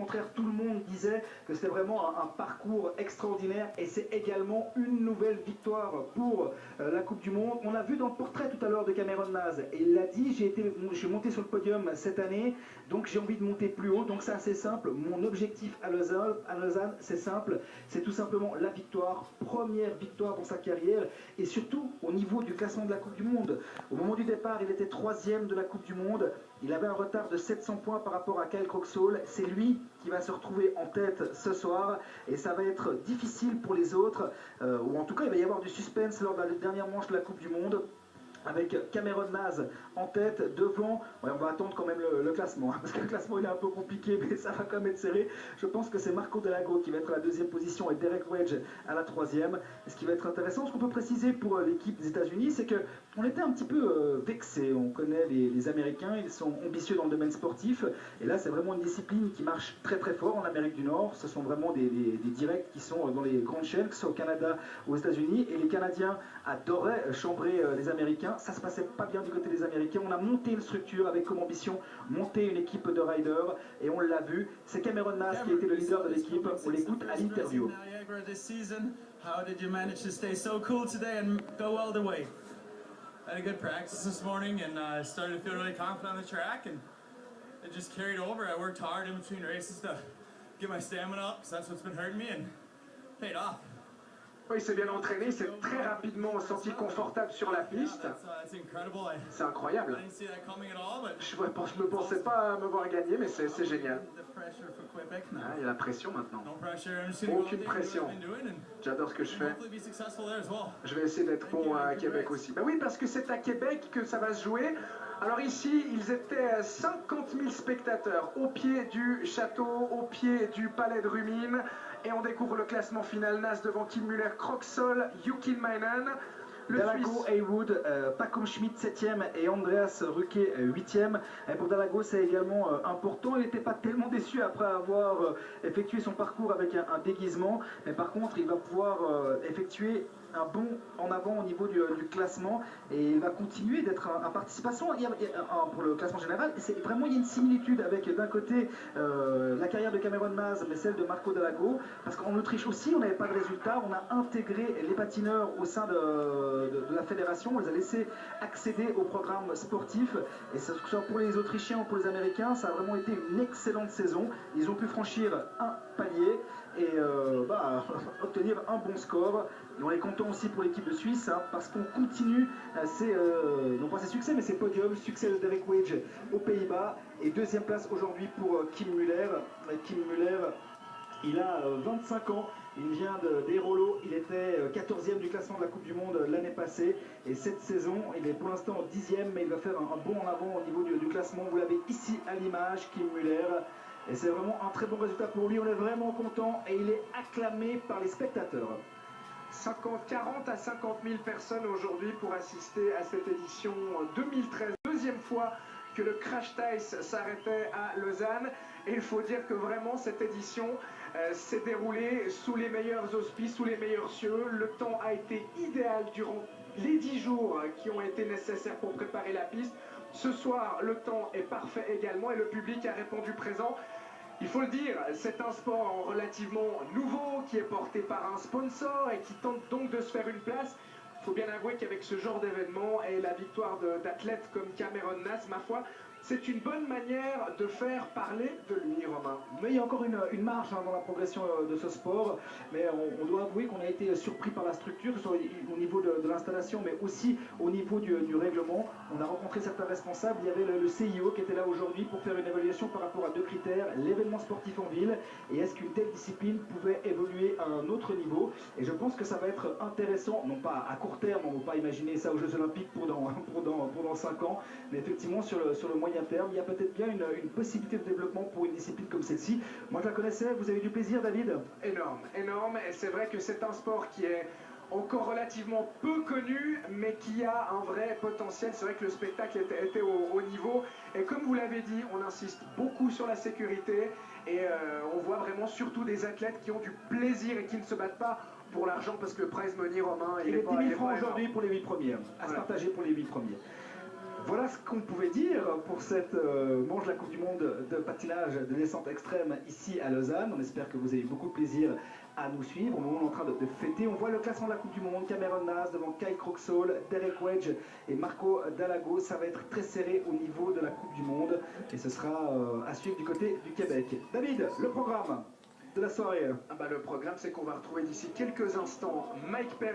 contraire, tout le monde disait que c'était vraiment un parcours extraordinaire et c'est également une nouvelle victoire pour la Coupe du Monde. On a vu dans le portrait tout à l'heure de Cameron Maz, et il l'a dit, je suis monté sur le podium cette année, donc j'ai envie de monter plus haut, donc c'est assez simple. Mon objectif à Lausanne, c'est simple, c'est tout simplement la victoire, première victoire dans sa carrière, et surtout au niveau du classement de la Coupe du Monde. Au moment du départ, il était 3e de la Coupe du Monde, il avait un retard de 700 points par rapport à Kyle Croxall. C'est lui qui va se retrouver en tête ce soir, et ça va être difficile pour les autres, ou en tout cas il va y avoir du suspense lors de la dernière manche de la Coupe du Monde, avec Cameron Maz en tête, devant, ouais, on va attendre quand même le classement, hein, parce que le classement il est un peu compliqué, mais ça va quand même être serré. Je pense que c'est Marco Delago qui va être à la 2e position et Derek Wedge à la 3e. Et ce qui va être intéressant, ce qu'on peut préciser pour l'équipe des États-Unis, c'est qu'on était un petit peu vexés. On connaît les Américains, ils sont ambitieux dans le domaine sportif, et là c'est vraiment une discipline qui marche très très fort en Amérique du Nord. Ce sont vraiment des directs qui sont dans les grandes chaînes, que ce soit au Canada ou aux États-Unis, et les Canadiens adoraient chambrer les Américains. Ça se passait pas bien du côté des Américains. On a monté une structure avec comme ambition monter une équipe de riders, et on l'a vu. C'est Cameron Maz qui était le leader de l'équipe. On l'écoute à l'interview. How did you manage to stay so cool today and go all the way? I had a good practice this morning and started to feel really confident on the track, and it just carried over. I worked hard in between races to get my stamina up because that's what's been hurting me, and paid off. Oui, il s'est bien entraîné, il s'est très rapidement senti confortable sur la piste. C'est incroyable. Je ne me pensais pas me voir gagner, mais c'est génial. Ah, il y a la pression maintenant. Aucune pression. J'adore ce que je fais. Je vais essayer d'être bon à Québec aussi. Ben oui, parce que c'est à Québec que ça va se jouer. Alors ici, ils étaient 50 000 spectateurs au pied du château, au pied du palais de Rumine. Et on découvre le classement final. Nas devant Kim Muller, Croxall, Jukilmainen. Dalago, Haywood, Pacom Schmidt 7e et Andreas Ruquet 8e. Et pour Dalago, c'est également important. Il n'était pas tellement déçu après avoir effectué son parcours avec un déguisement. Mais par contre, il va pouvoir effectuer un bond en avant au niveau du classement, et il va continuer d'être un participation pour le classement général. C'est vraiment, il y a une similitude avec d'un côté la carrière de Cameron Maz, mais celle de Marco Dalago, parce qu'en Autriche aussi on n'avait pas de résultat. On a intégré les patineurs au sein de la fédération, on les a laissés accéder au programme sportif, et que ce soit pour les Autrichiens ou pour les Américains, ça a vraiment été une excellente saison. Ils ont pu franchir un palier et obtenir un bon score. Et on est content aussi pour l'équipe de Suisse, hein, parce qu'on continue non pas ses succès, mais ses podiums. Succès de Derek Wedge aux Pays-Bas, et 2e place aujourd'hui pour Kim Muller. Kim Muller, il a 25 ans, il vient d'Airolo, il était 14e du classement de la Coupe du Monde l'année passée, et cette saison il est pour l'instant 10e, mais il va faire un bond en avant au niveau du classement. Vous l'avez ici à l'image, Kim Muller, et c'est vraiment un très bon résultat pour lui. On est vraiment content, et il est acclamé par les spectateurs. 40 à 50 000 personnes aujourd'hui pour assister à cette édition 2013. Deuxième fois que le Crash Tice s'arrêtait à Lausanne. Et il faut dire que vraiment cette édition s'est déroulée sous les meilleurs auspices, sous les meilleurs cieux. Le temps a été idéal durant les 10 jours qui ont été nécessaires pour préparer la piste. Ce soir, le temps est parfait également, et le public a répondu présent. Il faut le dire, c'est un sport relativement nouveau qui est porté par un sponsor et qui tente donc de se faire une place. Il faut bien avouer qu'avec ce genre d'événement et la victoire d'athlètes comme Cameron Nas, ma foi, c'est une bonne manière de faire parler de lui, Romain. Mais il y a encore une marge dans la progression de ce sport, mais on doit avouer qu'on a été surpris par la structure, que ce soit au niveau de l'installation, mais aussi au niveau du règlement. On a rencontré certains responsables. Il y avait le CIO qui était là aujourd'hui pour faire une évaluation par rapport à 2 critères: l'événement sportif en ville, et est-ce qu'une telle discipline pouvait évoluer à un autre niveau. Et je pense que ça va être intéressant, non pas à court terme, on ne va pas imaginer ça aux Jeux Olympiques pour dans 5 ans, mais effectivement sur le moyen terme, il y a peut-être bien une possibilité de développement pour une discipline comme celle-ci. Moi je la connaissais, vous avez eu du plaisir, David? Énorme, et c'est vrai que c'est un sport qui est encore relativement peu connu, mais qui a un vrai potentiel. C'est vrai que le spectacle était au niveau, et comme vous l'avez dit, on insiste beaucoup sur la sécurité, et on voit vraiment surtout des athlètes qui ont du plaisir et qui ne se battent pas pour l'argent, parce que le prize money, Romain, il est 10 000 francs aujourd'hui pour les 8 premiers, à se partager pour les 8 premiers. Voilà ce qu'on pouvait dire pour cette manche de la Coupe du Monde de patinage de descente extrême ici à Lausanne. On espère que vous avez eu beaucoup de plaisir à nous suivre. Au moment où on est en train de fêter, on voit le classement de la Coupe du Monde. Cameron Naz devant Kyle Croxall, Derek Wedge et Marco Dalago. Ça va être très serré au niveau de la Coupe du Monde et ce sera à suivre du côté du Québec. David, le programme de la soirée. Le programme, c'est qu'on va retrouver d'ici quelques instants Mike Perez.